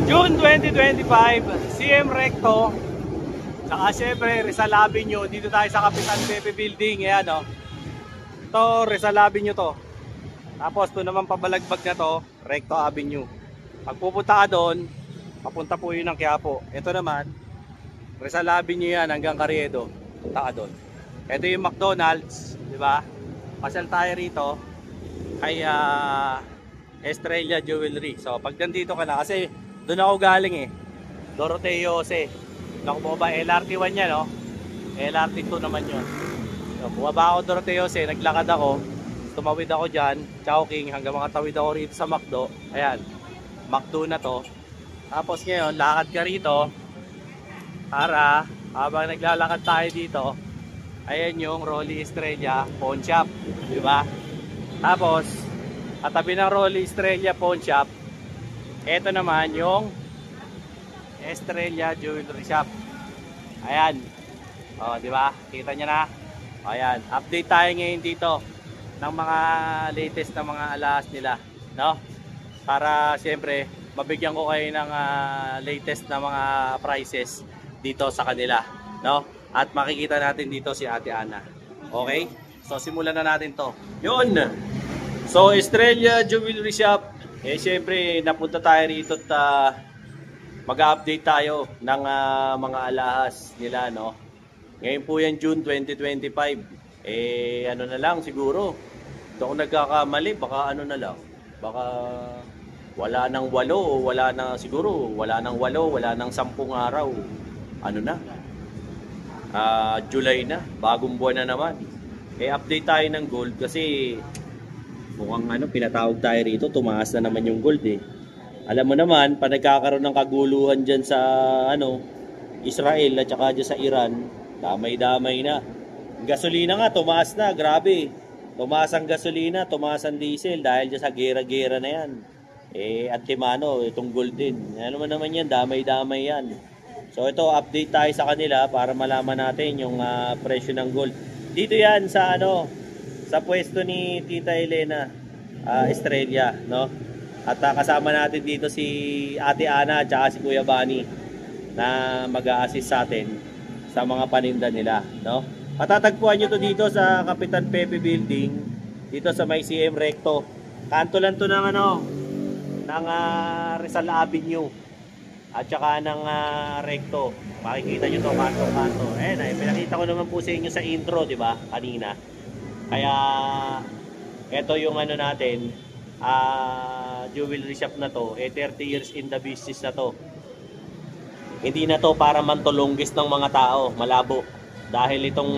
June 2025, CM Recto. Saka syempre Rizal Avenue. Dito tayo sa Kapitan Pepe Building. Ayan o. Ito Rizal Avenue to. Tapos ito naman pabalagbag na to, Recto Avenue. Pag pupunta ka doon, papunta po yun ng Quiapo. Ito naman Rizal Avenue yan hanggang Carriedo. Punta ka doon. Ito yung McDonald's, di ba? Pasyal tayo rito kay Estrella Jewelry. So pag nandito ka na, kasi doon ako galing eh, Doroteo Jose. Doon ako bumaba, LRT1 yan no? LRT2 naman yun. So bumaba ako Doroteo Jose, naglakad ako, tumawid ako dyan, Chowking, hanggang makatawid ako rito sa McDo. Ayan, McDo na to. Tapos ngayon, lakad ka rito para habang naglalakad tayo dito, ayan yung Rolly Estrella Pawn Shop, di ba? Tapos katabi ng Rolly Estrella Pawn Shop, ito naman yung Estrella Jewelry Shop. Ayan. Oh, di ba? Kita niyo na. Ayan, update tayo ngayon dito ng mga latest na mga alahas nila, no? Para siyempre mabigyan ko kayo ng latest na mga prices dito sa kanila, no? At makikita natin dito si Ate Ana. Okay? So simulan na natin to. Yun. So Estrella Jewelry Shop, eh siyempre napunta tayo rito at mag-update tayo ng mga alahas nila, no? Ngayon po yan June 2025. Eh ano na lang siguro. Kung nagkakamali, baka ano na lang. Baka wala nang 8 o wala na siguro, wala nang 8, wala nang 10 araw. Ano na? July na, bagong buwan na naman. Eh update tayo ng gold kasi mukhang pinatawag tayo rito, tumaas na naman yung gold eh. Alam mo naman, pa nagkakaroon ng kaguluhan dyan sa Israel at saka dyan sa Iran, damay-damay na. Gasolina nga, tumaas na, grabe. Tumaas ang gasolina, tumaas ang diesel dahil dyan sa gera-gera na yan. Eh, antimano, itong gold din. Ano mo naman yan, damay-damay yan. So ito, update tayo sa kanila para malaman natin yung presyo ng gold. Dito yan sa sa pwesto ni Tita Elena Estrella, no? At kasama natin dito si Ate Ana at saka si Kuya Bani na mag-a-assist sa atin sa mga paninda nila, no? Matatagpuan nyo to dito sa Kapitan Pepe Building, dito sa may CM Recto. Kanto lang to ng ng Rizal Avenue at saka ng Recto. Makikita nyo to, kanto-kanto. Eh, pinakita ko naman po sa inyo sa intro, di ba? Kanina. Kaya ito yung natin, jewelry shop na to, 30 years in the business na to. Hindi na to para mantulunggis ng mga tao, malabo. Dahil itong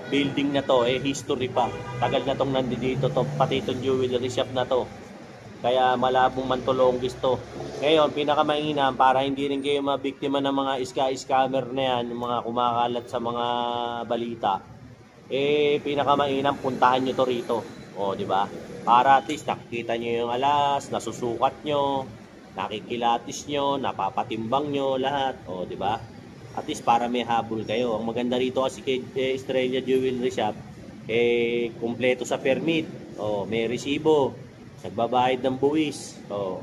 building na to, history pa. Tagal na tong nandito to, pati itong jewelry shop na to. Kaya malabong mantulonggis to. Ngayon, pinakamainam para hindi rin kayo mabiktima ng mga scammer na yan, yung mga kumakalat sa mga balita. Pinakamainam, puntahan nyo to rito. O, di ba? Para at least nakikita nyo yung alas, nasusukat nyo, nakikilatis nyo, napapatimbang nyo lahat. O, di ba? At least para may habol kayo. Ang maganda rito kasi kay Estrella Jewelry Shop, kumpleto sa permit. O, may resibo. Nagbabayad ng buwis. So,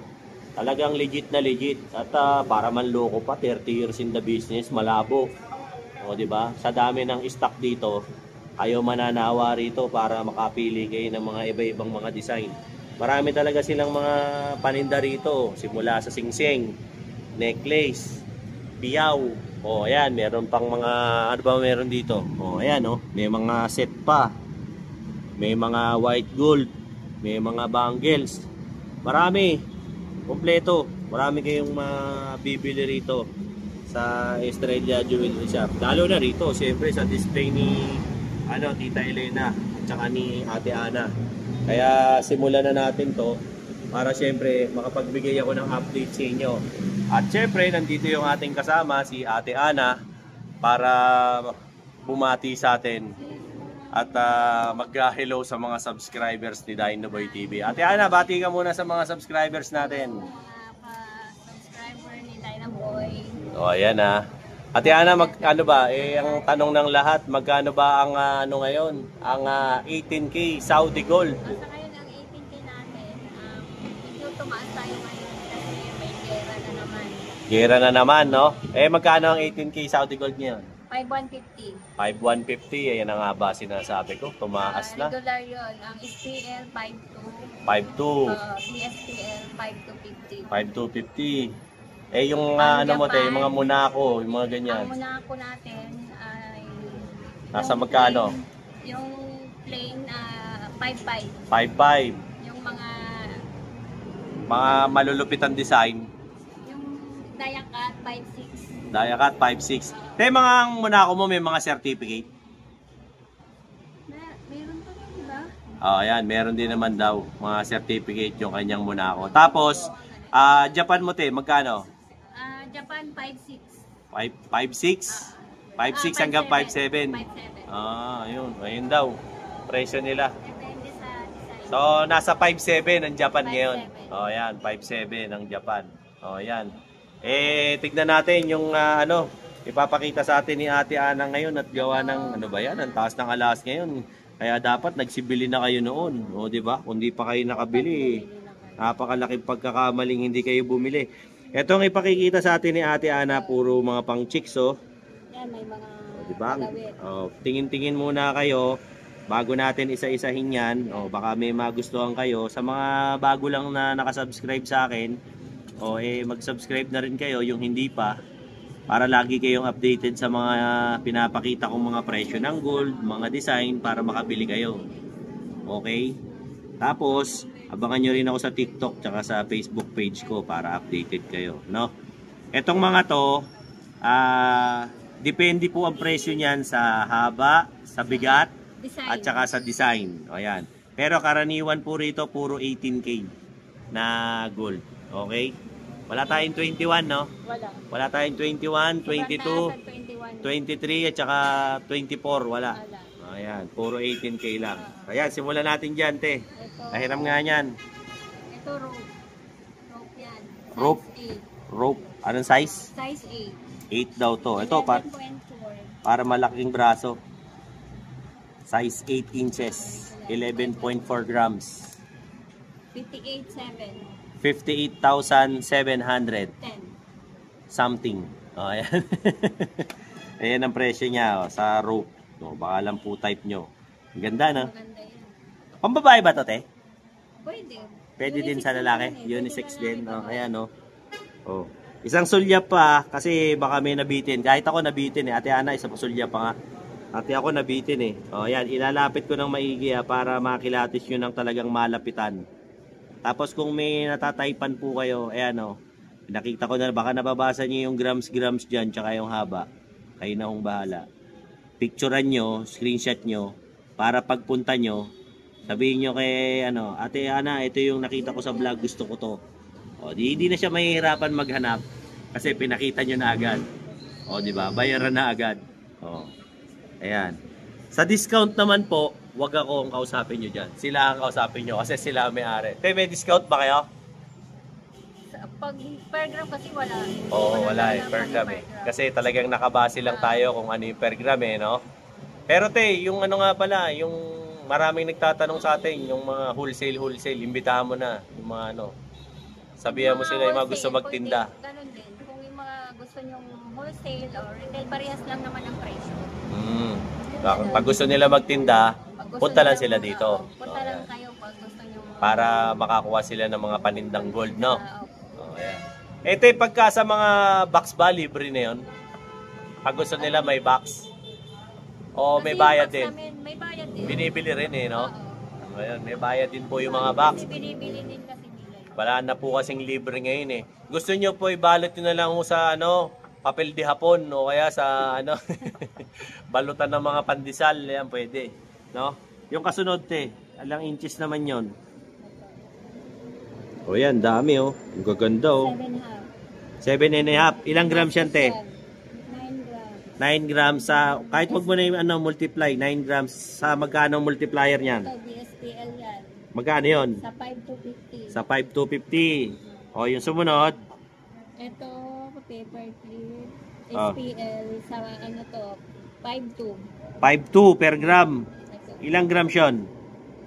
talagang legit na legit. At para manloko pa, 30 years in the business, malabo. O, di ba? Sa dami ng stock dito, ayaw mananawa rito para makapili kayo ng mga iba-ibang mga design. Marami talaga silang mga paninda rito. Simula sa singsing, necklace, piyaw. O, ayan, meron pang mga, ano ba meron dito? O, ayan, may mga set pa. May mga white gold. May mga bangles. Marami. Kompleto. Marami kayong mabibili rito sa Estrella Jewelry Shop. Lalo na rito, siyempre sa display ni Tita Elena at saka ni Ate Ana. Kaya simulan na natin to para siyempre makapagbigay ako ng update sa inyo. At siyempre nandito yung ating kasama, si Ate Ana, para bumati sa atin at mag-hello sa mga subscribers ni Dinoboy TV. Ate Ana, bati ka muna sa mga subscribers natin. Subscriber ni Dinoboy. O, ayan Ate Ana, ano ba? Ang tanong ng lahat, magkano ba ang ngayon? Ang 18K Saudi Gold? Basta ngayon ang 18K natin, ito tumaas tayo ngayon kasi may gera na naman. Gera na naman, no? Eh, magkano ang 18K Saudi Gold ngayon? 5,150. 5,150, ayan ang nga ba sinasabi ko, tumaas na. Regular yun. Ang SPL 5,2. 5,2. PSPL 5,250. 5,250. Eh, yung Ang ano mo, te, Japan, yung mga Monaco, yung mga ganyan. Ang Monaco natin ay... Nasa yung magkano? Yung plain 5,500. 5,500. Yung mga... Mga malulupit ang design. Yung Dayakat 5,600. Dayakat 5,600. Te, mga Monaco mo, may mga certificate? Meron pa rin ba? Ayan, meron din naman daw mga certificate yung kanyang Monaco. Tapos, Japan mo, te, magkano? Japan 5,600. 5,600? 5,600 hanggang 5,700. 5,700. Yun. Ayun daw. Presyo nila. Depende sa design. So, nasa 5,700 ang Japan ngayon. 5,700. Ayan, 5,700 ang Japan. Ayan. Eh, tignan natin yung ipapakita sa atin ni Ate Ana ngayon at gawa ng, ano ba yan? Ang taas ng alas ngayon. Kaya dapat nagsibili na kayo noon. O, di ba? Kung di pa kayo nakabili, napakalaking pagkakamaling hindi kayo bumili. Ito ang ipakikita sa atin ni Ate Ana, puro mga pang chicks, oh. Yan, may mga Diba? kalawit. Tingin-tingin muna kayo bago natin isa-isahin yan. Baka may magustuhan kayo. Sa mga bago lang na nakasubscribe sa akin, mag-subscribe na rin kayo yung hindi pa, para lagi kayong updated sa mga pinapakita kong mga presyo ng gold, mga design, para makabili kayo. Okay? Tapos, abangan nyo rin ako sa TikTok tsaka sa Facebook page ko para updated kayo, no? Etong mga to, depende po ang presyo niyan sa haba, sa bigat, Design. at saka sa design. Ayan. Pero karaniwan po rito, puro 18K na gold. Okay? Wala tayong 21, no? Wala. Wala tayong 21, 22, 21. 23, at saka 24. Wala. Wala. Ayan. Puro 18K lang. Ayan, simulan natin dyan, te. Ito, Nahiram nga yan. ito rope. Rope yan. Size Rope. 8. Rope. Anong size? Size 8 daw to. 8. Ito, 11.4. para malaking braso. Size 8 inches. 11.4 grams. 58.7. 58,700 10. something. Ayan. Ayan ang presyo niya sa rope. Baka lang po type nyo. Ang ganda, no? Maganda yan. Pambabae ba to, te? Pwede. Pwede din sa lalaki. Unisex din. Lalaki. Ayan, no? Isang sulyap pa kasi baka may nabitin. Kahit ako nabitin eh. Ate Ana, isa pa sulyap pa nga. Ate ako nabitin eh. Ayan, ilalapit ko ng maigi para makilatis nyo ng talagang malapitan. Tapos kung may natataypan po kayo, ayan nakita ko na, baka nababasa nyo yung grams dyan, tsaka yung haba. Kayo na hong bahala. Picturean nyo, screenshot nyo, para pagpunta nyo, sabihin nyo kay, Ate Ana, ito yung nakita ko sa vlog, gusto ko to. Di na siya mahihirapan maghanap, kasi pinakita nyo na agad. Di ba? Bayaran na agad. Ayan. Sa discount naman po, wag ako ang kausapin nyo dyan. Sila ang kausapin nyo kasi sila ang may-ari. Te, may discount ba kayo? Pag per gram kasi wala. Oo, wala eh. Per gram eh. Kasi talagang nakabase lang tayo kung ano yung per gram eh, no? Pero te, yung nga pala, yung maraming nagtatanong sa atin, yung mga wholesale, imbitahan mo na. Yung mga sabihan mo sila yung mga gusto magtinda. Ganun din. Kung yung mga gusto nyong wholesale or retail, parehas lang naman ang presyo. Pag gusto nila magtinda, punta lang sila dito. Punta lang kayo pag gusto nyo. Para makakuha sila ng mga panindang gold, no? Okay. Ito yung pagka sa mga box ba, libre na yun? Pag gusto nila may box. O may bayad din. May bayad din. Binibili rin eh, no? Ngayon, may bayad din po yung mga Kasi box. binibili din kasi nila. Wala na po kasing libre ngayon eh. Gusto nyo po ibalot nyo na lang sa papel di hapon o kaya sa balutan ng mga pandesal, yan pwede, no? Yung kasunod te, alang inches naman yon. Yan, dami ang gaganda 7.5. Ilang grams yan te? 9 grams. 9 grams sa, kahit wag mo na yung multiply, 9 grams sa magkano multiplier niyan? Ito, DSPL yan. Magkano yon? Sa 5,250. Sa 5,250. Yung sumunod? Ito, paper clip. SPL sa 5,2. 5,2 per gram. Ito. Ilang grams yun?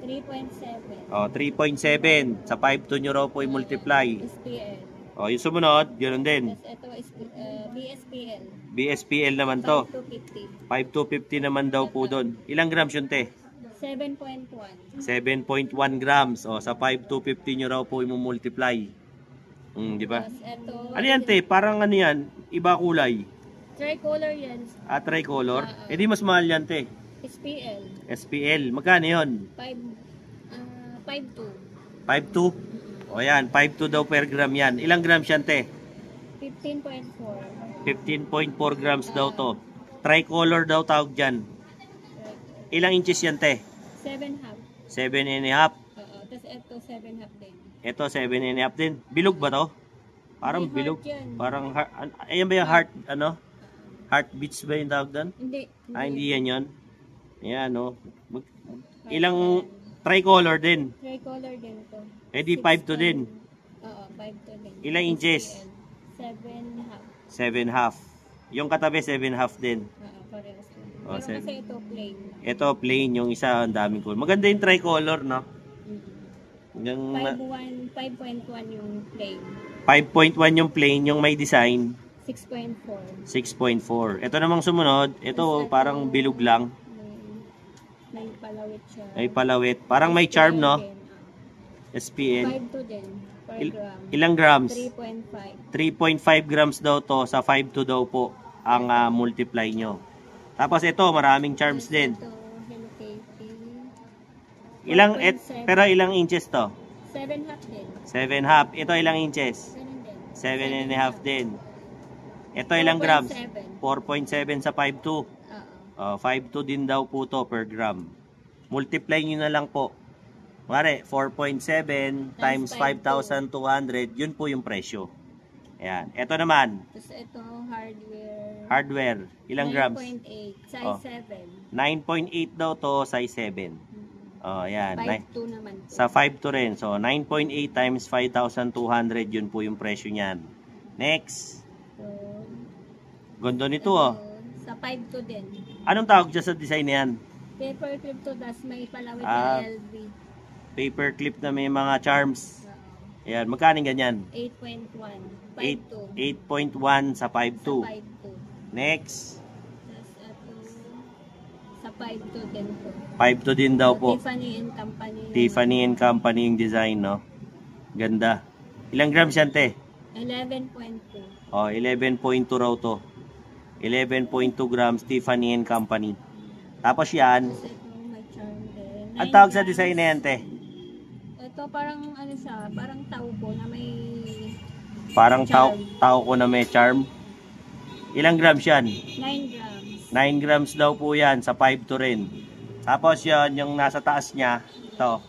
3.7. O, 3.7. Sa 5.2 nyo raw po i-multiply. SPL. O, yung sumunod, ganoon din. Tapos ito is BSPL. BSPL naman to. 5250. 5250 naman daw po doon. Ilang grams yun, te? 7.1. 7.1 grams. O, sa 5,250 nyo raw po i-multiply. Di ba? Tapos ito. Ano yan, te? Parang ano yan? Iba kulay. Tricolor yan. Tricolor? Eh di mas mahal yan, te. SPL. SPL. Magkano yun? 5.2. 5.2? O yan, 5.2 daw per gram yan. Ilang grams yan, te? 15.4. 15.4 grams daw to. Tricolor daw tawag dyan. Ilang inches yan, te? 7.5. 7.5. Oo. Tapos ito 7.5 din. Ito, 7.5 din. Bilog ba to? Parang May bilog. heart yan. Parang, ayan ba yung heart, ano? Heartbeats ba yung tawag doon? Hindi. Hindi yan yun. Ayan, no? Ilang tricolor din. Tricolor din to. Eh di 5.2 din. Oo, 5.2 din. Ilang inches? 7.5. 7.5. Yung katabi, 7.5 din. Oo, parehas din. Oh, Pero kasi ito plain. Ito, plain. Yung isa, ang daming color. Maganda yung tricolor, no? Yung 5.1 yung plain. 5.1 yung plain, yung may design. 6.4. 6.4. Ito namang sumunod. Ito, parang bilog lang. May palawit siya. May palawit. Parang may charm, no? Din, SPN. 5.2 din per gram. Ilang grams? 3.5. 3.5 grams daw to. Sa 5.2 daw po ang multiply nyo. Tapos ito, maraming charms din. Ito, Hello Kitty. Pero ilang inches to? 7.5 din. 7.5. Ito ilang inches? 7.5 din. Ito ilang grams? 4.7 sa 5.2. 5.2 din daw po to per gram. Multiply nyo na lang po. Mare, 4.7 times 5,200, yun po yung presyo. Ayan. Ito naman. Tapos ito, hardware. Hardware. Ilang grams? 9.8. Size 7. 9.8 daw to, size 7. Ayan. 5.2 naman po. Sa 5.2 rin. So, 9.8 times 5,200, yun po yung presyo niyan. Next. So, Gondo nito, oh. Sa 5.2 din. Anong tawag dyan sa design na yan? Paper clip to, tas may palawit na LV. Paper clip na may mga charms. Ayan, magkano ganyan? 8.1. 8.1 sa 5.2. 5.2. Next. Tas ito, sa 5.2 din po. 5.2 din daw po. Tiffany and Company. Tiffany and Company yung design, no? Ganda. Ilang grams yan, te? 11.2. 11.2 raw to. 11.2 grams, Tiffany and Company. Tapos yan, Tapos ito, may charm din. ang tawag sa design na yan, te? Ito parang ano siya, parang taubo na may Parang charm. tao ko na may charm. Ilang grams yan? 9 grams. 9 grams daw po yan, sa 5.2 rin. Tapos yan, yung nasa taas niya, ito.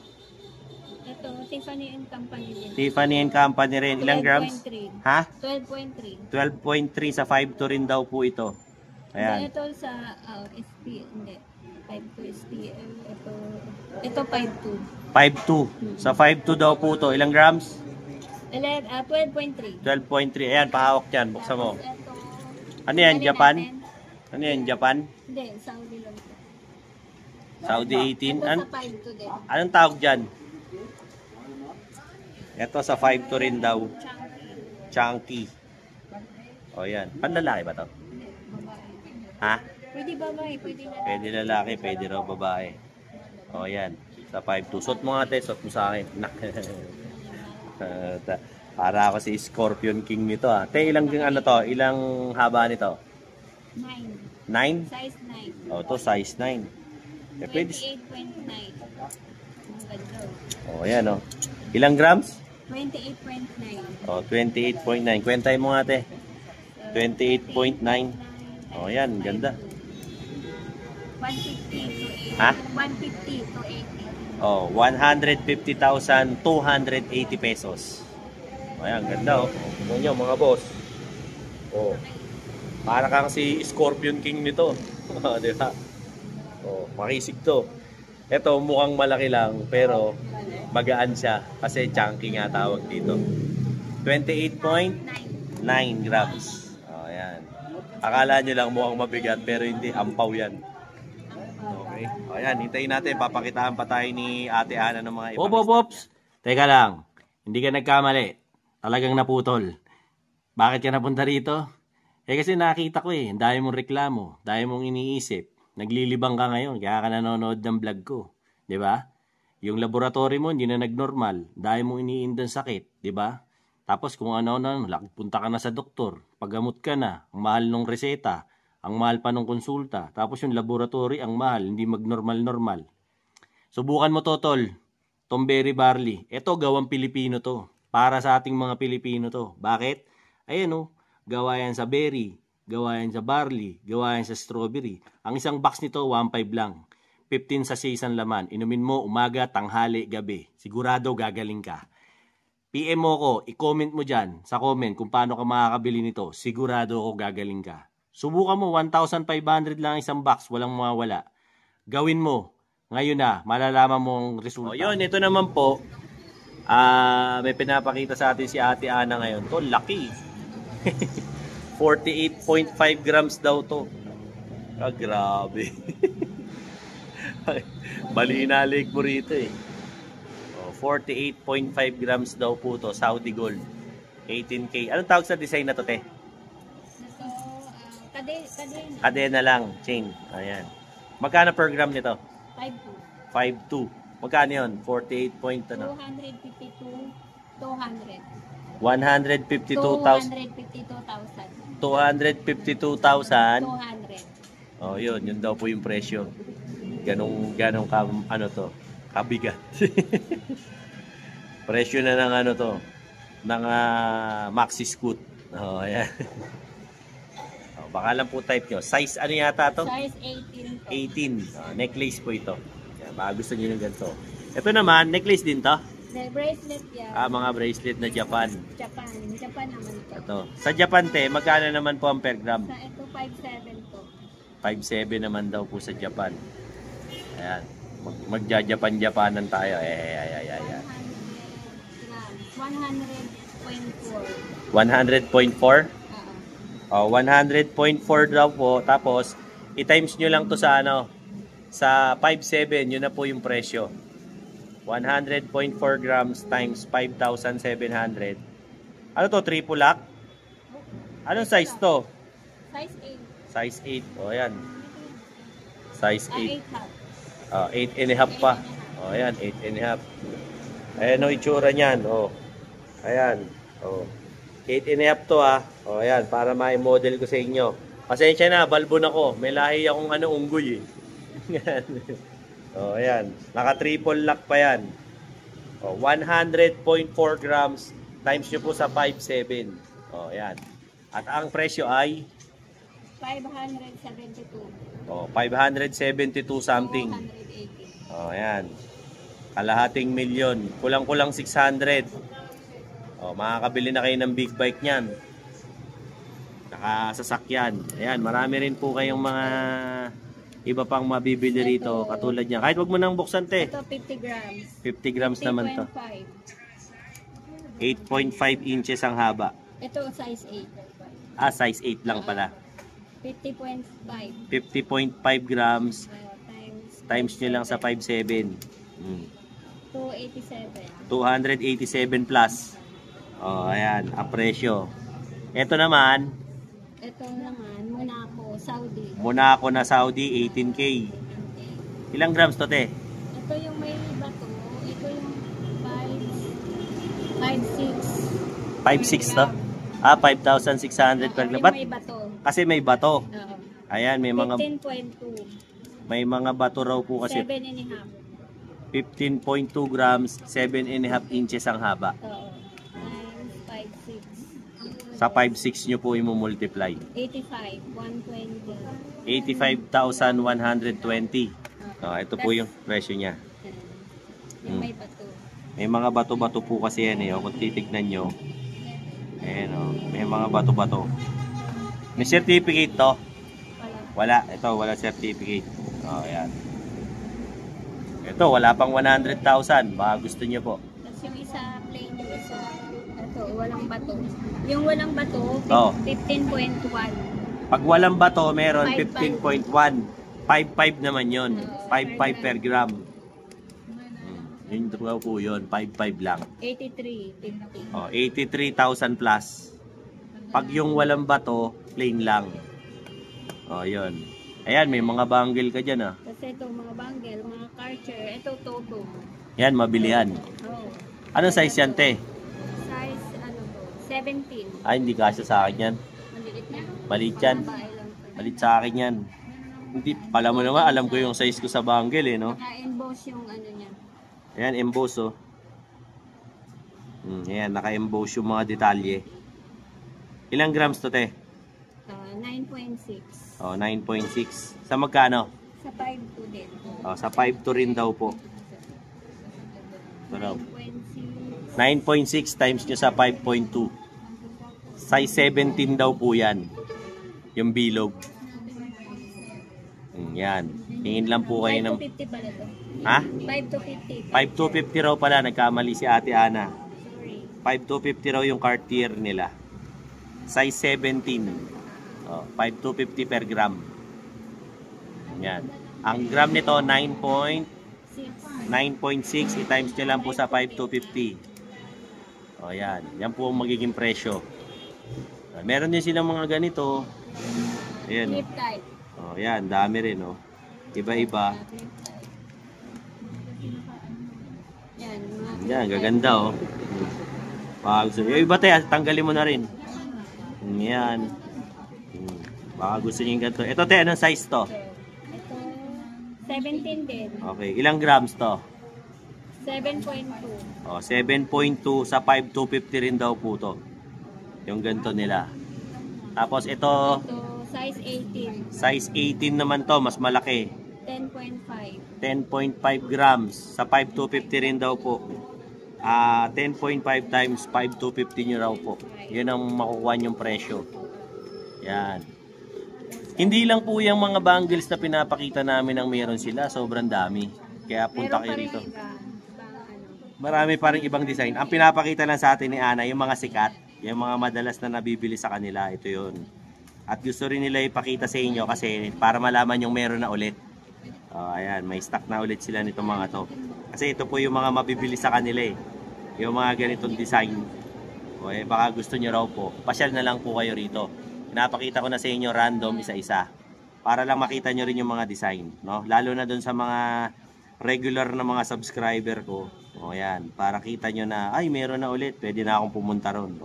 Ito, Tiffany and Company din. Tiffany and Company rin. Ilang grams? 12.3. Ha? 12.3. 12.3 sa 5.2 rin daw po ito. Ayan. Ito sa SP, hindi. 5.2 SPL. Ito 5.2. 5.2. Sa 5.2 daw po ito. Ilang grams? 12.3. 12.3. Ayan, pahawak yan. Buksan mo. Tapos ito, Ano yan, dali Japan? natin. Ano yan, Japan? Hindi, Saudi lang ito. Saudi 18? Ito sa 5.2 din. Anong tawag dyan? Ito sa 5.2 rin daw. Chunky. O yan. Panlalaki ba to? Hindi, babae. Ha? Pwede babae, pwede lalaki. Pwede lalaki, pwede raw babae. O yan. Sa 5.2. Suot mo nga, te. Suot mo sa akin. Para ako si Scorpion King nito, ah. Te, ilang ano to? Ilang haba nito? 9. 9? Size 9. O, to size 9. Eh, pwede. 28.9. Ang ganda. O, yan, o. Ilang grams? 28.9. O, 28.9. Kwentay mo nga, te. 28.9. O, yan. Ganda. 150 to 80. Ha? 150 to 80. Oh, 150,280 pesos. Ayan, ganda, oh. Tingnan nyo, mga boss. Oh. Para kang si Scorpion King nito. Di ba? Oh, makisig to. Ito, mukhang malaki lang, pero magaan siya. Kasi chunky nga tawag dito. 28.9 grams. Oh, ayan. Akala nyo lang mukhang mabigat, pero hindi. Ampaw yan. Okay. Okay. O yan, hintayin natin. Papakitaan pa tayo ni Ate Ana ng mga ibang Ops! Teka lang. Hindi ka nagkamali. Talagang naputol. Bakit ka napunta rito? Kasi nakita ko ang dami mong reklamo. Dami mong iniisip. Naglilibang ka ngayon. Kaya ka nanonood ng vlog ko. Diba? Yung laboratory mo, hindi na nagnormal. Dahil mo iniindang sakit, di ba? Tapos kung ano-ano, punta ka na sa doktor. Paggamot ka na, ang mahal ng reseta, ang mahal pa ng konsulta. Tapos yung laboratory, ang mahal, hindi magnormal-normal. Subukan mo to, tol. Tomberry barley. Ito, gawang Pilipino to. Para sa ating mga Pilipino to. Bakit? Ayan gawa yan sa berry, gawa yan sa barley, gawa yan sa strawberry. Ang isang box nito, 1.5 lang. 15 sa isang laman. Inumin mo umaga, tanghali, gabi. Sigurado gagaling ka. PM mo ko, i-comment mo dyan sa comment kung paano ka makakabili nito. Sigurado ako gagaling ka. Subukan mo, 1,500 lang isang box, walang mawawala. Gawin mo. Ngayon na, malalaman mo ang resulta. Yun, ito naman po. May pinapakita sa atin si Ate Ana ngayon. To, laki. 48.5 grams daw to. Grabe. Bali inalik mo rito 48.5 grams daw po to, Saudi Gold. 18K. Anong tawag sa design na to, te? Kadena lang, chain. Ayan. Magkano per gram nito? 5.2. Magkano yun? 48 point ano? 252,200. 252,000. 252,000. 200. Oh, yun daw po yung presyo. Ganong ano to, kabigat. Presyo na ng ano to, ng Maxi Scoot. Oh, ayan. Oh, baka lang po type nyo. Size ano yata to? Size 18. 18. Necklace po ito. Yan, baka gusto nyo ng ganito. Ito naman, necklace din to? Bracelet yan. Mga bracelet na Japan. Japan naman to. Ito. Sa Japan, te, magkano naman po ang per gram? Sa ito, 5.7 to. 5.7 naman daw po sa Japan. Ayan. Magja-Japan-Japanan tayo. Ayan. 100.4. 100.4? 100.4 daw po. Tapos, i-times nyo lang to sa sa 5.7. Yun na po yung presyo. 100.4 grams times 5,700. Ano to? Triple lock? Anong size to? Size 8. Size 8. O, ayan. Size 8. 8 and a half pa. O, ayan. 8 and a half. Ayan o, itsura niyan. O. Ayan. O. 8 and a half to O, ayan. Para ma-model ko sa inyo. Pasensya na, balbon ako. May lahi akong unggoy O, ayan. Naka-triple lock pa yan. O, 100.4 grams times nyo po sa 5.7. O, ayan. At ang presyo ay 572. Oh, 572 something. 280. Oh, ayan. Kalahating milyon. Kulang-kulang 600. Oh, makakabili na kayo ng big bike niyan. Nakasasakyan. Ayan, marami rin po kayong mga iba pang mabibili rito katulad niya. Kahit wag mo nang buksan, te. Ito 50 grams. 50 grams naman to. 8.5 inches ang haba. Ito size 8. Size 8 lang pala. 50.5. 50.5 grams times nyo lang sa 5.7. 287. 287 plus. Oh, ayan, ang presyo. Ito naman, Monaco, Saudi. Monaco na Saudi, 18K. Ilang grams to, te? Ito yung may bato. Ito yung 5.6. 5.6 to? 5,600 per gram. May bato. Kasi may bato. Ayan, may mga 15.2. may mga bato raw po kasi. 7 and a half. 15.2 grams, 7 and a half inches ang haba. Times 5.6. Sa 5.6 nyo po i-multiply. 85,120. 85,120. Ito po yung presyo niya. Yung may bato. May mga bato-bato po kasi yan kung titignan nyo. Ayan may mga bato-bato. May certificate to? Wala. Ito, wala certificate. Ayan. Ito, wala pang 100,000. Baka gusto nyo po. Tapos yung isa, plain yung isa. Ito, walang bato. Yung walang bato, 15.1. Pag walang bato, meron 15.1. 5.5 naman yun. 5.5 per gram. Yun daw po yun. 5.5 lang. 83. Oh, 83,000 plus. Pag yung walang bato, plain lang. Oh, yun. Ayan, may mga bangle ka dyan, ah. Kasi ito, mga bangle, mga karcher, ito, toto. Yan, mabilihan. Oh. Anong size yan, te? Size, ano to, 17. Ay, hindi kasya sa akin yan. Maliit na. Maliit yan. Babae lang to. Maliit sa akin yan. Hindi, pala mo naman, alam ko yung size ko sa bangle, eh, no? Naka-emboss yung ano niya. Ayan, emboss, oh. Ayan, naka-emboss yung mga detalye. Ilang grams to, te? 9.6. Oh, 9.6. Sa magkano? Sa 5 to din. Oh, sa 5 to rin daw po. Ito daw. 9.6. 9.6 times nyo sa 5.2. Size 17 daw po yan. Yung bilog. Yan. Tingin lang po kayo ng... 5 to 50 pala to. Ha? 5 to 50. 5 to 50 raw pala. Nagkamali si Ate Ana. Sorry. 5 to 50 raw yung Cartier nila. Size 17. Oh, 5 to 50 per gram. Yan. Ang gram nito 9.6 i-times nyo lang po sa 5 to 50. O yan. Yan po ang magiging presyo. Meron din silang mga ganito. Ayan. Flip type. O yan. Dami rin. O. Iba-iba. Yan. Yan. Gaganda o. Yung iba tayo. Tanggalin mo na rin. Yan. Baka gusto nyo yung ganito. Ito tayo. Anong size to? Ito. 17 din. Okay. Ilang grams to? 7.2. Oh, 7.2 sa 5 to 50 rin daw po to. Yung ganito nila. Tapos ito, Ito, size 18. size 18 naman to, mas malaki. 10.5. 10.5 grams sa 5 to 50 rin daw po. 10.5 times 5 to 50 nyo raw po. Yun ang makukuha yung presyo. Yan. Hindi lang po yung mga bangles na pinapakita namin ang meron sila. Sobrang dami. Kaya punta kayo rito. Marami pa rin ibang design. Ang pinapakita lang sa atin ni Ana, yung mga sikat. Yung mga madalas na nabibili sa kanila. Ito yun. At gusto rin nila ipakita sa inyo kasi para malaman yung meron na ulit. Ayan, may stock na ulit sila nitong mga to. Kasi ito po yung mga mabibili sa kanila eh. Yung mga ganitong design. Baka gusto nyo raw po. Pasyal na lang po kayo rito. Pinapakita ko na sa inyo random isa-isa. Para lang makita nyo rin yung mga design. No? Lalo na dun sa mga regular na mga subscriber ko. Yan. Para kita nyo na, ay meron na ulit. Pwede na akong pumunta ron.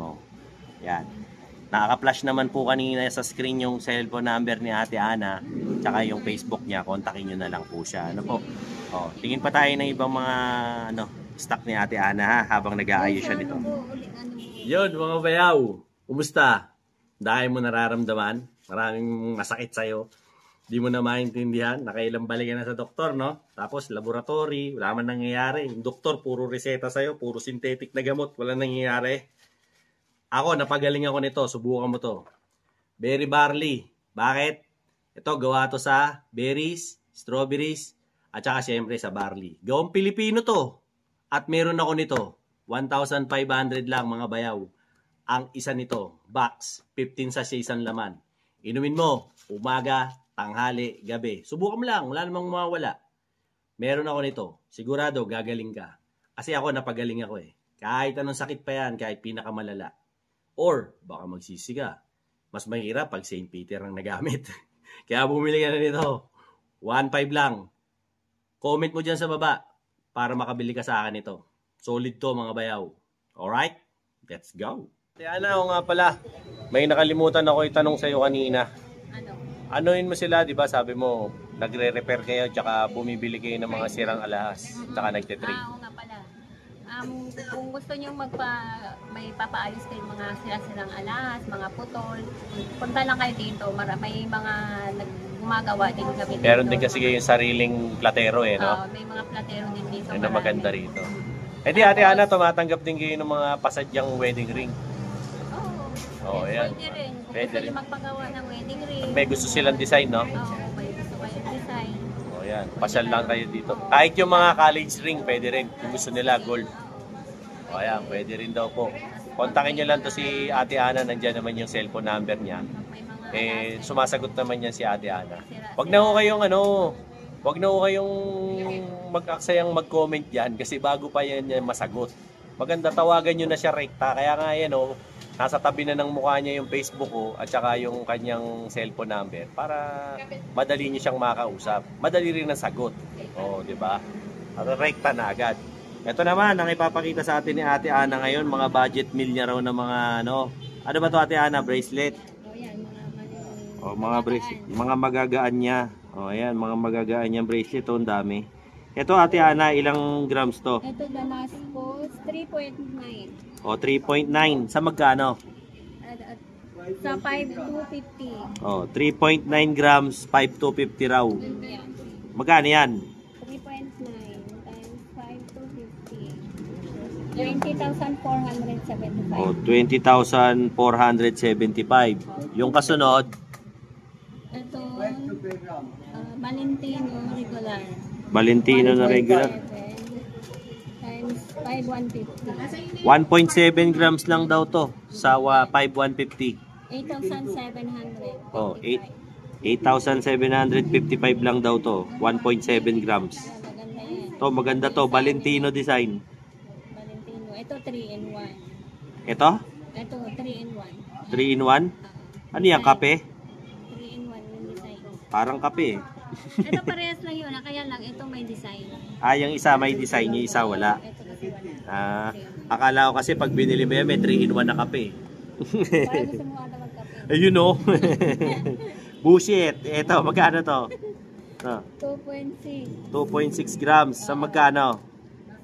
Yan. Nakaka-flash naman po kanina sa screen yung cellphone number ni Ate Ana. Tsaka yung Facebook niya. Kontakin nyo na lang po siya. Ano po? Tingin pa tayo ng ibang mga stock ni Ate Ana ha, habang nag-aayos siya nito. Yun mga bayaw. Kumusta? Dahil mo nararamdaman, maraming masakit sa'yo. Di mo na maintindihan, nakailang balik ka na sa doktor, no? Tapos laboratory, wala man nangyayari. Yung doktor, puro reseta sa'yo, puro synthetic na gamot, wala nangyayari. Ako, napagaling ako nito, subukan mo to. Berry barley. Bakit? Ito, gawa to sa berries, strawberries, at saka siyempre sa barley. Gawang Pilipino to. At meron ako nito, 1,500 lang mga bayaw. Ang isa nito, box, 15 sachet isang laman. Inumin mo, umaga, tanghali, gabi. Subukan mo lang, wala namang mawawala. Meron ako nito, sigurado gagaling ka. Kasi ako, napagaling ako eh. Kahit anong sakit pa yan, kahit pinakamalala. Or, baka magsisi ka. Mas mahirap pag St. Peter ang nagamit. Kaya bumili ka na nito. 1.5 lang. Comment mo dyan sa baba para makabili ka sa akin ito. Solid to mga bayaw. Alright? Let's go! Ana, o nga pala, may nakalimutan ako itanong sa'yo kanina. Ano? Anoin mo sila, di ba? Sabi mo, nagre-repair kayo, tsaka bumibili kayo ng mga sirang alahas, tsaka nagtitrade. Oo nga pala. Kung gusto nyo may papaayos kayong mga sira-sirang alahas, mga putol, punta lang kayo dito. May mga gumagawa din kami dito. Meron din kasi yung sariling platero eh, no? May mga platero din dito. Yun ang maganda rito. Eh di Ate Ana, tumatanggap din kayo ng mga pasadyang wedding ring. Ayan. Pwede rin. Kung Pwede gusto rin. nyo magpagawa ng wedding ring. May gusto silang design, no? May gusto kayong design. Ayan, pasyal lang tayo dito. Kahit yung mga college ring, pwede rin. Kung gusto nila, gold. Ayan, pwede rin daw po. Kontakin nyo lang to si Ate Ana, nandiyan naman yung cellphone number niya. May mga Sumasagot naman yan si Ate Ana. Wag na ho kayong wag na ho kayong mag-aksayang mag-comment yan kasi bago pa yan masagot. Maganda tawagan nyo na siya rekta. Kaya nga yan nasa tabi na ng mukha niya yung Facebook ko at saka yung kanyang cellphone number para madali niyo siyang makausap. Madali rin ang sagot. Di ba? Rekta na agad. Ito naman ang ipapakita sa atin ni Ate Ana ngayon, mga budget meal niya raw na mga ano ba to Ate Ana? Bracelet. Mga bracelet, mga magagaan niya. Ayan, mga magagaan niyang bracelet. Ang dami. Ito Ate Ana, ilang grams to? Ito Damascus, 3.9. 3.9. Sa magkano? Sa 5,250. 3.9 grams, 5,250 raw. Yeah. Magkano yan? 3.9 times 5,250. 20,475. Yung kasunod? Ito, Valentino regular. Valentino na regular. Times 5,150. 1.7 grams lang daw to sa 5,150. 8,700. 8,755 lang daw to. 1.7 grams. Maganda yan. To maganda to, Valentino design. Valentino. Ito 3 in 1. Ito? Ito 3 in 1. 3 in 1? Ano yan, kape? 3 in 1 yung design. Parang kape eh. Ito parehas lang yun, kaya lang ito may design. Yung isa may design, yung isa wala. Ito kasi wala. Akala ko kasi pag binili mo yan, may 3 in 1 na kape. Parang gusto mo ata magkape. Ayun o. Bullshit. Ito, magkano to? 2.6. 2.6 grams. Sa magkano?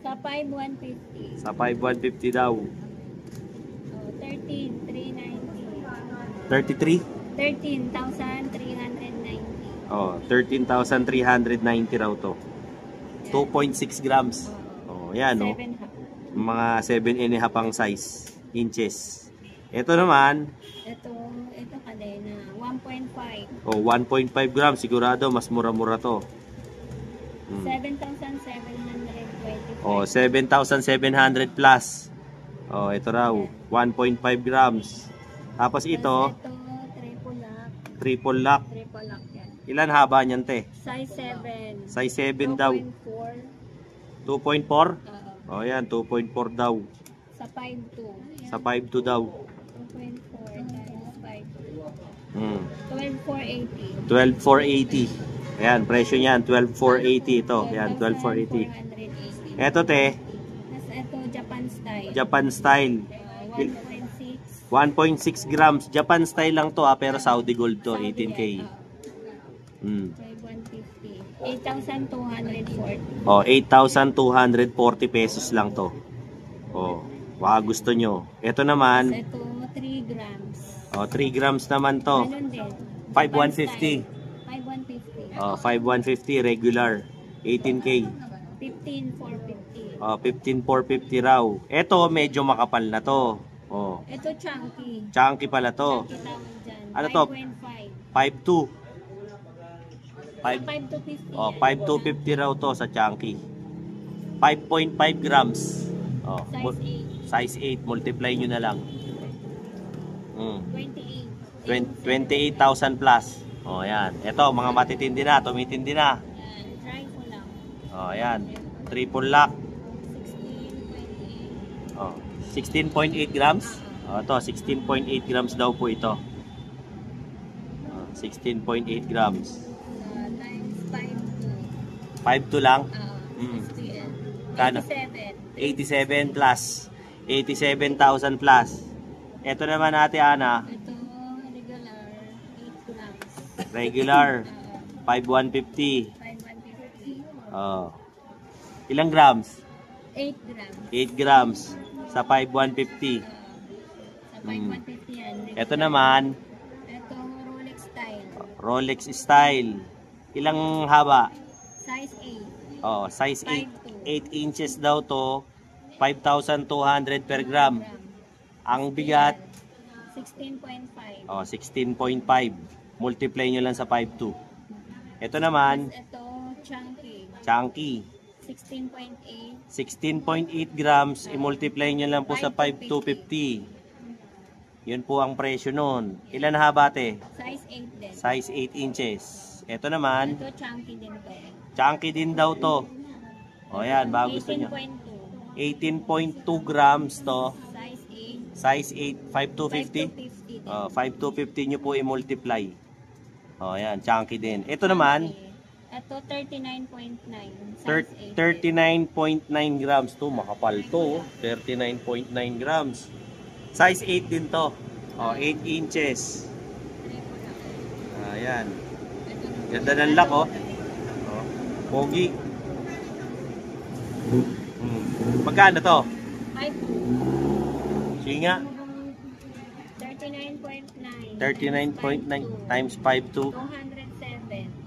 Sa 5,150. Sa 5,150 daw. 13,390. 33? 13,390. 13,390 raw to. 2.6 grams. Yan o. 7 half. Mga 7.5 ang size. Inches. Ito naman. Ito kadena. 1.5. 1.5 grams. Sigurado, mas mura-mura to. 7,725. 7,700 plus. Ito raw. 1.5 grams. Tapos ito, Ito, triple lock. triple lock yan. Ilan haba niyan, te? Size 7. Size 7 daw. 2.4. 2.4? Yan, 2.4 daw. Sa 5.2. Sa 5.2 daw. 2.4 times 5. 12,480. 12,480. Ayan, presyo niyan, 12,480 ito. Ayan, 12,480. 480. Ito, te, Ito, Japan style. Japan style. 1.6. 1.6 grams. Japan style lang to pero Saudi gold to, 18K. 5,150. 8,240. 8,240 pesos lang to. Baka gusto nyo. Ito naman, Ito, 3 grams. 3 grams naman to. Ganun din. 5,150. 5,150. 5,150 regular. 18K. 15,450. 15,450 raw. Ito medyo makapal na to. Ito, chunky. Chunky pala to. Chunky tawag dyan. Ano to? 5.5. 5,2. 5,250. 5,250 raw to sa chunky. 5.5 grams. Size 8. Size 8. Multiply nyo na lang. 28. 28,000 plus. Ayan. Ito, mga matitindi na. Tumitindi na. Yan. Try ko lang. Ayan. Triple lock. 16.8. 16.8 grams. Ito, 16.8 grams daw po ito. 16.8 grams. Times 5.2. 5.2 lang. Kano? 87. 87 plus. 87,000 plus. Ito naman Ate Ana. Ito, regular. 8 grams. Regular. 5,150. 5,150. Ilang grams? 8 grams. 8 grams. Sa 5,150. Sa 5,150 yan. Regular. Ito naman, Ito, Rolex style. Rolex style. Ilang haba? Size 8. Size 5'2". 8 inches daw to. 5,200 per gram. Ang bigat, 16.5. 16.5. Multiply nyo lang sa 5,2. Ito naman, Ito, chunky. chunky. 16.8. 16.8 grams. I-multiply nyo lang po sa 5,250. Yun po ang presyo nun. Ilan haba te? Size 8 din. Size 8 inches. Ito naman, Ito, chunky din to. chunky din daw to. O yan, baka gusto nyo. 18.2. 18.2 grams to. Size 8. Size 8, 5,250. 5,250 nyo po i-multiply. O yan, chunky din. Ito naman, Ito, 39.9. Size 8. 39.9 grams to. Makapal to. 39.9 grams. Size 8 din to. O, 8 inches. Ayan. Ganda ng lock, oh. O, pogi. Magkano to? 5. Sige nga. 39.9. 39.9 times 5 to 207.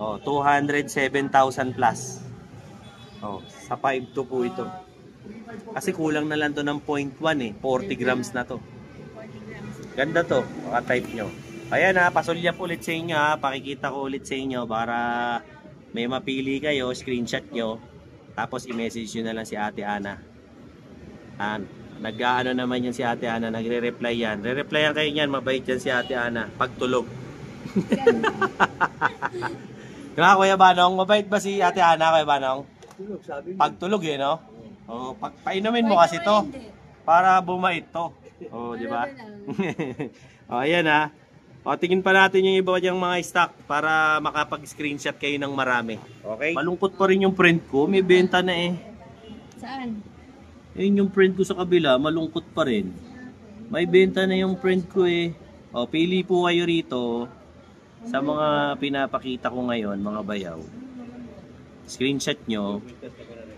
oh, 207,000 plus. Oh, sa 5 to po ito. Kasi kulang na lang to ng 0.1 eh. 40 grams na to. 40 grams. Ganda to, mga type nyo. Ayan ha, pasulyap ulit sa inyo ha. Pakikita ko ulit sa inyo para may mapili kayo, screenshot nyo. Tapos i-message nyo na lang si Ate Ana. Nag-ano naman yan si Ate Ana, nagre-reply yan. Re-replyan kayo yan, mabait yan si Ate Ana. Pagtulog. Kaya Kuya Banong, mabait ba si Ate Ana, Kuya Banong? Pagtulog eh, no? Oh, painumin mo kasi to para bumait to. Oh, di ba? Oh, ayan ha. O, tingin pa natin yung iba yung mga stock para makapag-screenshot kayo ng marami. Okay? Malungkot pa rin yung print ko. May benta na eh. Saan? Ayun yung print ko sa kabila. Malungkot pa rin. May benta na yung print ko eh. O, pili po kayo rito sa mga pinapakita ko ngayon, mga bayaw. Screenshot nyo.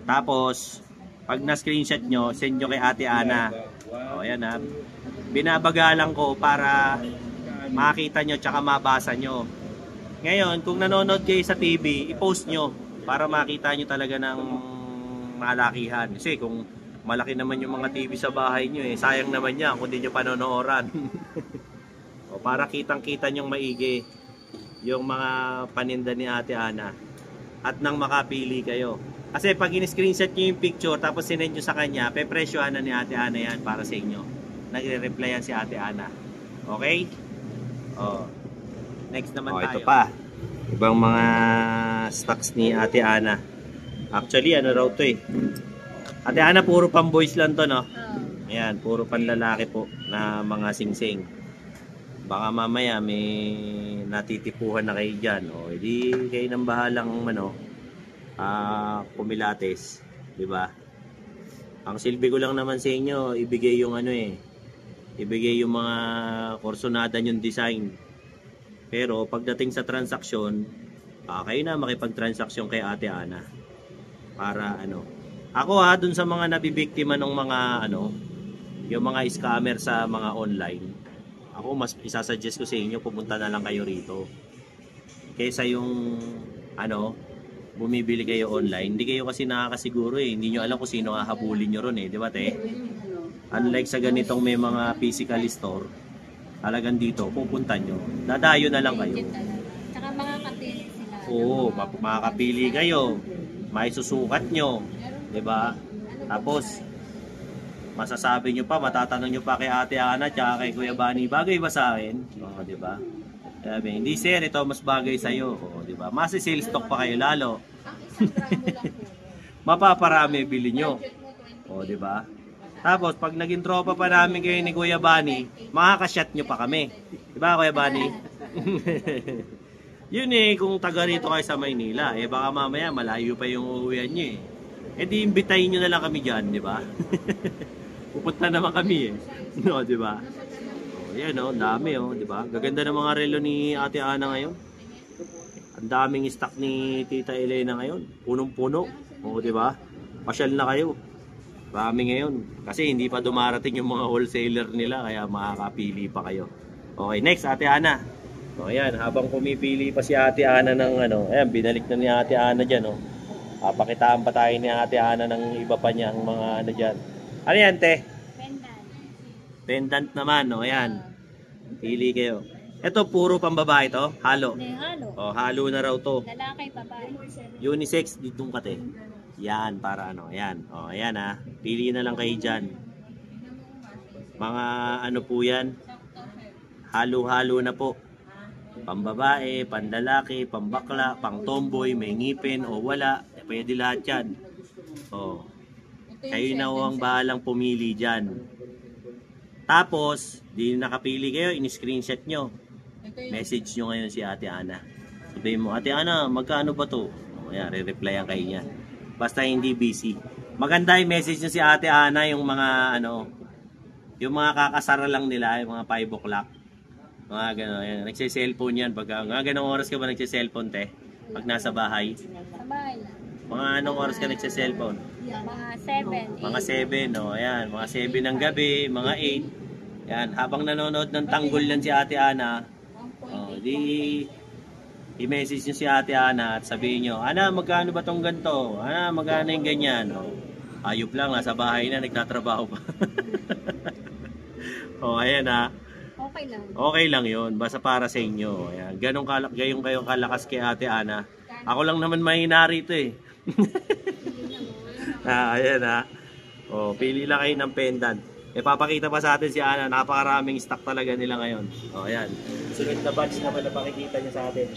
Tapos, pag na-screenshot nyo, send nyo kay Ate Ana. O, ayan ha. Binabagalan ko para makita nyo tsaka mabasa nyo. Ngayon, kung nanonood kayo sa TV, i-post nyo para makita nyo talaga ng malakihan. Kasi kung malaki naman yung mga TV sa bahay nyo, eh, sayang naman yan kung di nyo panonooran. O, para kitang-kita nyong maigi yung mga paninda ni Ate Ana. At nang makapili kayo. Kasi pag in-screenshot nyo yung picture tapos sinend nyo sa kanya, pepresyohan na ni Ate Ana yan para sa inyo. Nagre-reply yan si Ate Ana. Okay? Oh. Next naman tayo. Ito pa. Ibang mga stocks ni Ate Ana. Actually, ano raw to eh. Ate Ana, puro pang boys lang to, no? Ayan, puro panlalaki po na mga singsing. Baka mamaya may natitipuhan na kayo dyan. O, edi kayo nang bahalang pumilates. Diba? Ang silbi ko lang naman sa inyo, ibigay yung ibigay yung mga korsonada yung design. Pero pagdating sa transaksyon, kayo na makipag-transaksyon kay Ate Ana. Para ako dun sa mga nabibiktima ng mga yung mga scammer sa mga online. Ako mas isasuggest ko sa inyo, pumunta na lang kayo rito. Kaysa yung bumibili kayo online, hindi kayo kasi nakakasiguro eh. Hindi nyo alam kung sino hahabulin nyo ron eh, di ba te? Unlike sa ganitong may mga physical store, talagang dito, pupunta nyo. Dadayo na lang kayo. Tsaka makakapili sila. Oo, makakapili kayo. May susukat nyo. Diba? Tapos, masasabi nyo pa, matatanong nyo pa kay Ate Ana tsaka kay Kuya Bani, bagay ba sa akin? Oo, diba? Sabi, hindi sir, ito mas bagay sa'yo. Oo, diba? Mas sales stock pa kayo lalo. Mapaparami bili nyo. Oo, diba? Tapos, pag naging tropa pa namin kayo ni Kuya Bani, makakashot nyo pa kami. Diba, Kuya Bani? Yun eh, kung taga rito kayo sa Maynila, baka mamaya malayo pa yung uuwian nyo eh. Di imbitahin nyo na lang kami dyan, diba? Pupunta naman kami eh. No, diba? O, yan dami diba? Gaganda ng mga relo ni Ate Ana ngayon. Ang daming stock ni Tita Elena ngayon. Punong-puno. O, diba? Pasyal na kayo. Marami ngayon. Kasi hindi pa dumarating yung mga wholesaler nila, kaya makakapili pa kayo. Okay, next, Ate Ana. O, ayan, habang pumipili pa si Ate Ana ng ayan, binalik na ni Ate Ana dyan, pakitaan pa tayo ni Ate Ana ng iba pa niyang mga dyan. Ano yan, te? Pendant. Pendant naman, ayan. Pili kayo. Ito, puro pambabae to? Halo? Hindi, halo. O, halo na raw to. Lalaki, babae. Unisex, ditong kate. Yan, para ayan. O, ayan pili na lang kayo dyan. Mga po yan. Halo-halo na po. Pambabae, pandalaki, pambakla, pang tomboy, may ngipin o wala, pwede lahat yan. Oh. Kayo na ang bahalang pumili dyan. Tapos, di nakapili kayo, in-screenshot nyo. Message nyo ngayon si Ate Ana. Sabihin mo, Ate Ana, magkano ba to? O yan, re-replyan kayo niya. Basta hindi busy. Maganda yung message nyo si Ate Ana, yung mga yung mga kakasara lang nila, yung mga 5 o'clock. Mga gano'n, yan. Nagsiselfone yan. Pag ganong oras ka ba nagsiselfone, te? Pag nasa bahay? Sa bahay lang. Mga anong oras ka nagsiselfone? Mga 7, 8. Mga 7, no? Ayan, mga 7 ng gabi, mga 8. Yan, habang nanonood ng tanggol yan si Ate Ana, i-message nyo si Ate Ana at sabihin nyo, Ana, magkano ba tong ganito? Ana, magkano yung ganyan? Ayop lang, nasa bahay na, nagtatrabaho pa. Ayan ha. Okay lang. Okay lang yun, basta para sa inyo. Ayan, gayong kayong kalakas kay Ate Ana. Ako lang naman mahina rito eh. Ayan ha. Pili lang kayo ng pendant. Papakita pa sa atin si Ana, napakaraming stock talaga nila ngayon. Ayan. Sunod na batch naman na pakikita niya sa atin.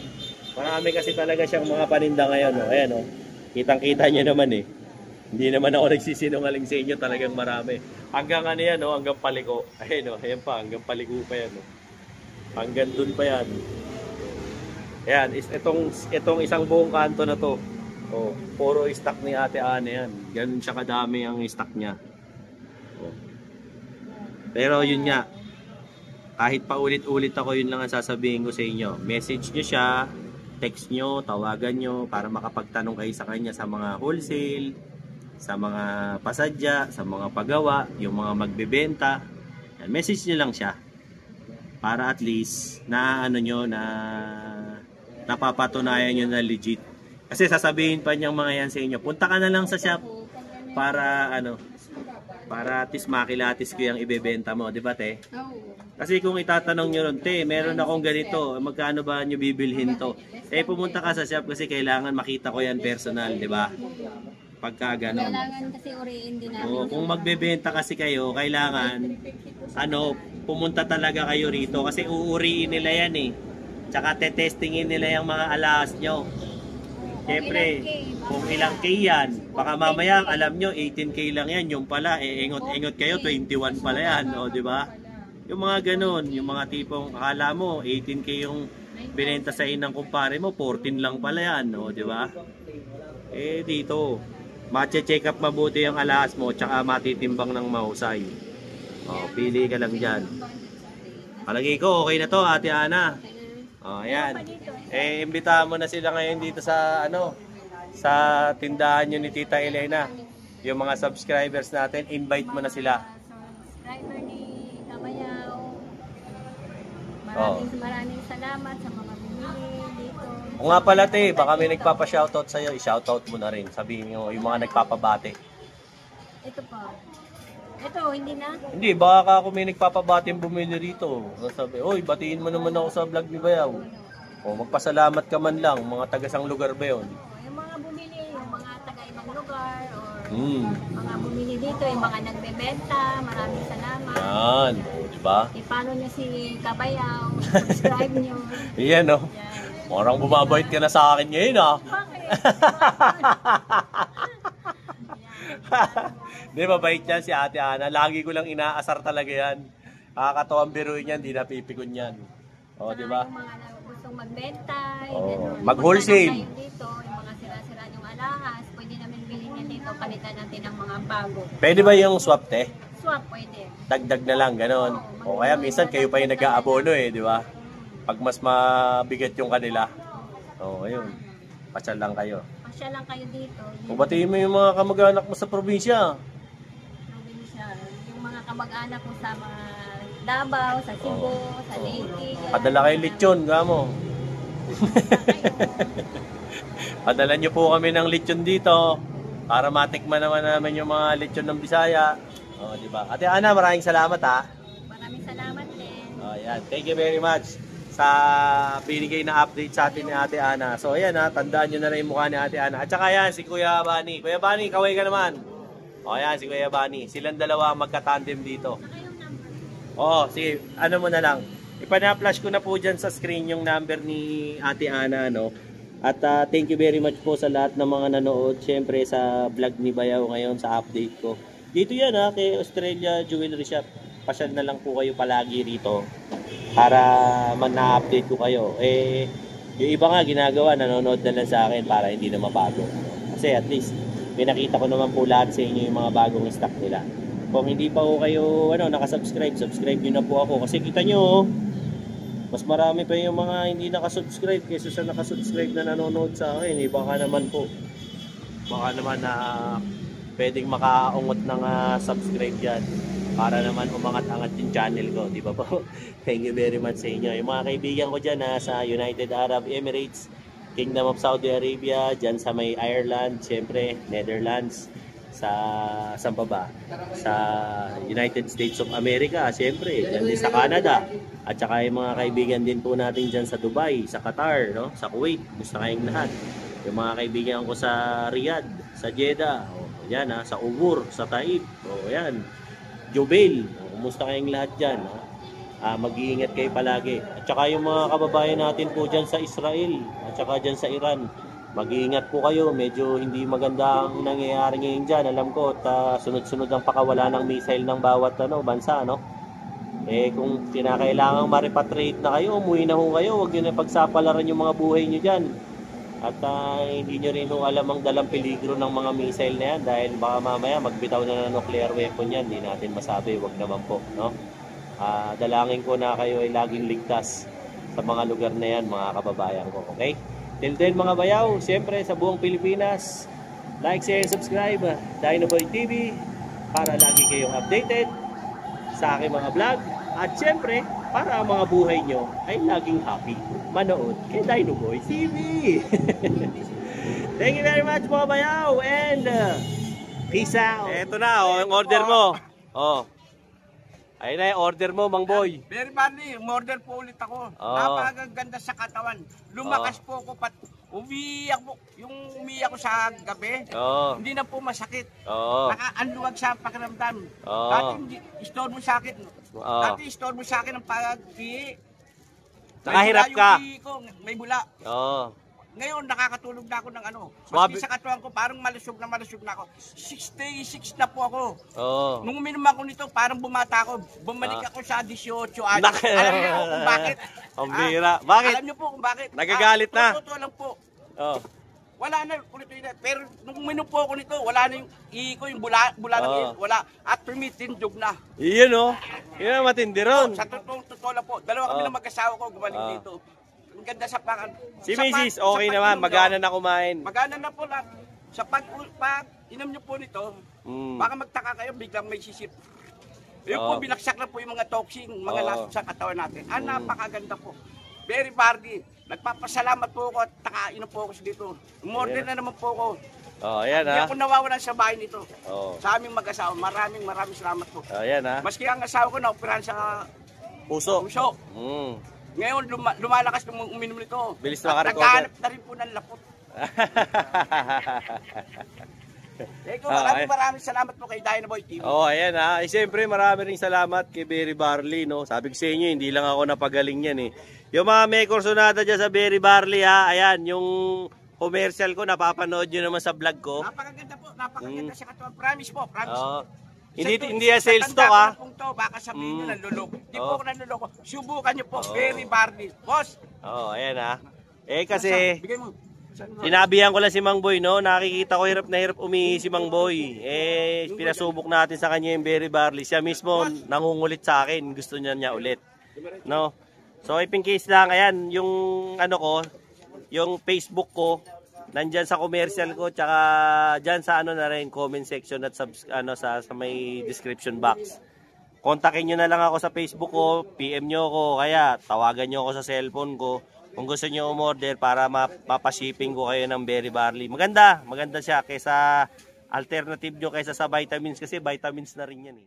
Marami kasi talaga siyang mga paninda ngayon. Ayan kitang-kita niyo naman eh. Hindi naman ako nagsisinungaling sa inyo, talagang marami. Hanggang yan, hanggang paliko. Ayan ayan pa, hanggang paliko pa yan. Hanggang dun pa yan. Ayan, itong isang buong kanto na to. Puro stock ni Ate Ana yan. Ganun siya kadami ang stock niya. Pero yun nga, kahit pa ulit-ulit ako, yun lang ang sasabihin ko sa inyo. Message nyo siya, text nyo, tawagan nyo para makapagtanong kayo sa kanya sa mga wholesale, sa mga pasadya, sa mga pagawa, yung mga magbebenta. Message nyo lang siya para at least na napapatunayan nyo na legit. Kasi sasabihin pa niyang mga yan sa inyo, punta ka na lang sa shop para at least makilatis ko yung ibebenta mo, di ba te? Kasi kung itatanong nyo ron, te, meron akong ganito, magkano ba nyo bibilhin to? Pumunta ka sa shop kasi kailangan makita ko yan personal, di ba? Pagka ganon. Kailangan kasi uriin din namin. Kung magbebenta kasi kayo, kailangan pumunta talaga kayo rito kasi uuriin nila yan eh. Tsaka tetestingin nila yung mga alahas nyo. Siyempre, kung ilang K yan, baka mamaya alam nyo 18K lang yan, yung pala engot-engot kayo 21 pala yan, di ba? Yung mga ganun, yung mga tipong akala mo 18K yung binenta sa inang kumpare mo, 14 lang pala yan, di ba? Dito, ma-check up mabuti yung alahas mo, tsaka matitimbang ng mahusay. Pili ka lang dyan. Palagi ko, okay na to, Ate Ana. Ayan. Imbitahan mo na sila ngayon dito sa sa tindahan nyo ni Tita Elena. Yung mga subscribers natin, invite mo na sila. Subscriber ni Kamayaw. Maraming salamat sa mga bumili dito. O nga pala te, baka may nagpapa-shoutout sa'yo, i-shoutout mo na rin. Sabihin nyo, yung mga nagpapabate. Ito pa. Ito, hindi na? Hindi, baka ako may nagpapabate yung bumili rito. Sabi, oy, batiin mo naman ako sa vlog ni Bayaw. Magpasalamat ka man lang, mga tagasang lugar ba yun? Yung mga bumili, yung mga taga-ibang lugar, or mga bumili dito, yung mga nagbebenta, maraming salamat. Yan, diba? Paano nyo si Kabayaw, subscribe nyo. Yan Parang bumabait ka na sa akin ngayon Bakit? Hindi, mabait yan si Ate Ana. Lagi ko lang inaasar talaga yan. Kakatawang biruin yan, di napipikon yan. Di ba? Yung mga gustong magbenta, mag-wholesale. Dito, yung mga sira-sira yung alahas, pwede namin bilhin yan dito, palitan natin ng mga bago. Pwede ba yung swap, te? Swap, pwede. Dagdag na lang, ganon. Kaya minsan kayo pa yung nag-aabono di ba? Pag mas mabigat yung kanila. Ayun. Pasyal lang kayo. Pasyal lang kayo dito. Batiin mo yung mga kamag-anak mo sa probinsya. Yung mga kamag-anak mo sa mga Davao, sa Cebu, sa Leyte. Padala kayo lechon, gamo. Padala nyo po kami ng lechon dito para matikman naman namin yung mga lechon ng Bisaya. Diba? Ate Ana, maraming salamat Maraming salamat din. Yan. Thank you very much sa binigay na update sa atin ni Ate Ana. So ayan tandaan nyo na rin yung mukha ni Ate Ana. At saka yan, si Kuya Bani. Kuya Bani, kaway ka naman. Yan, si Kuya Bani. Silang dalawa magka-tandem dito. Sige, ano mo na lang. ipana-flash ko na po dyan sa screen yung number ni Ate Ana, no? At thank you very much po sa lahat ng mga nanood, syempre sa vlog ni Bayaw ngayon, sa update ko. Dito yan ha, kay Australia Jewelry Shop. Pasyal na lang po kayo palagi rito para na-update ko kayo. Eh, yung iba nga ginagawa, nanonood na lang sa akin para hindi na mabago. Kasi at least, may nakita ko naman po lahat sa inyo yung mga bagong stock nila. Kung hindi pa po kayo nakasubscribe, subscribe nyo na po ako. Kasi kita nyo, mas marami pa yung mga hindi nakasubscribe kaysa sa nakasubscribe na nanonood sa akin. Eh, baka naman na pwedeng makaungot ng subscribe dyan para naman umangat-angat yung channel ko, di ba po? Thank you very much sa inyo. Yung mga kaibigan ko dyan sa United Arab Emirates, Kingdom of Saudi Arabia, dyan sa may Ireland, syempre Netherlands, sa United States of America, syempre dyan din sa Canada, at saka yung mga kaibigan din po natin dyan sa Dubai, sa Qatar, no? Sa Kuwait, gusto kayong lahat. Yung mga kaibigan ko sa Riyadh, sa Jeddah, yan sa Ubur, sa Taif, yan, Jubail, kumusta kayong lahat dyan? Mag-iingat kayo palagi. At saka yung mga kababayan natin po dyan sa Israel, at saka dyan sa Iran, mag-iingat po kayo. Medyo hindi maganda ang nangyayari ngayon dyan. Alam ko, sunod-sunod ang pakawala ng missile ng bawat bansa, no? Eh, kung kinakailangang ma-repatriate na kayo, umuwi na ho kayo. Huwag nyo na pagsapalaran yung mga buhay nyo dyan. At hindi nyo rin alam ang dalang peligro ng mga missile na yan, dahil baka mamaya magbitaw na ng nuclear weapon yan. Hindi natin masabi, wag naman po, no? Dalangin ko na kayo ay laging ligtas sa mga lugar na yan, mga kababayan ko, okay? Till then mga bayaw, siyempre sa buong Pilipinas, like, share, subscribe Dinoboy TV para lagi kayong updated sa aking mga vlog. At siyempre, para ang mga buhay nyo ay laging happy manood kay Dinoboy TV. Thank you very much mga bayaw, and peace out. Eto na, ang order mo. Ayun na yung order mo, Mang Boy. Very funny, order po ulit ako. Napakaganda sa katawan. Lumakas po ako, umiiyak po. Yung umiiyak ko sa gabi, hindi na po masakit. Nakaanluwag sa pakiramdam. Dati istorbo sa akin. Dati istorbo sa akin ang pag-ihi. Nakahirap ka. May bula. Ngayon, nakakatulog na ako ng Maski sa katawan ko, parang malusog na ako. 66 na po ako. Nung uminom ako nito, parang bumata ako. Bumalik ako sa 18 anos. Alam niyo po kung bakit? Ang bira. Bakit? Alam niyo po kung bakit? Nagagalit na. Totoo lang po. Wala na, pero nung uminom po ako nito, wala na yung ihi ko, yung bula ng wala. At tumitindog na. Iyon Yun ang matindi ron. Sa totoo lang po. Dalawa kami ng mag-asawa ko gumaling dito. Ang ganda sa si Mrs. okay naman, magana na kumain. Magana na po lahat. Sa pag inom nyo po nito, baka magtaka kayo, biglang may sisip. Yung po, binaksak na po yung mga toxin, mga lasot sa katawan natin. Napakaganda po. Very bardy. Nagpapasalamat po ako at takainom po ako dito. Umorder na naman po ako. Ayan Hindi ako nawawalan sa bahay nito. Sa aming mag-asawa, maraming salamat po. Ayan Maski ang asawa ko na-operahan sa puso. Ngayon, lumalakas nung uminom nito. Bilis na makarecover. Naghahanap na rin po ng lapot. Maraming salamat po kay Dinoboy TV. Ayan siyempre marami ring salamat kay Berry Barley, no? Sabi ko sa inyo, hindi lang ako napagaling yan Yung mga may kursonada dyan sa Berry Barley ayan, yung commercial ko, napapanood nyo naman sa vlog ko. Napakaganda po, napakaganda sa katawan. Promise po, promise. Hindi sales talk baka sabihin nyo nanluloko. Hindi po ako nanluloko. Subukan nyo po, Berry Barley. Boss! Ayan kasi sinabihan ko lang si Mang Boy, no? Nakikita ko hirap na hirap umihi si Mang Boy. Pinasubok natin sa kanya yung Berry Barley. Siya mismo nangungulit sa akin. Gusto niya ulit. No? So, if in case lang, ayan, yung yung Facebook ko, nandyan sa commercial ko, tsaka dyan sa na rin, comment section at sa may description box. Kontakin nyo na lang ako sa Facebook ko, PM nyo ako, kaya tawagan nyo ako sa cellphone ko kung gusto nyo umorder para mapashipping ko kayo ng Berry Barley. Maganda siya kaysa alternative nyo kaysa sa vitamins, kasi vitamins na rin yan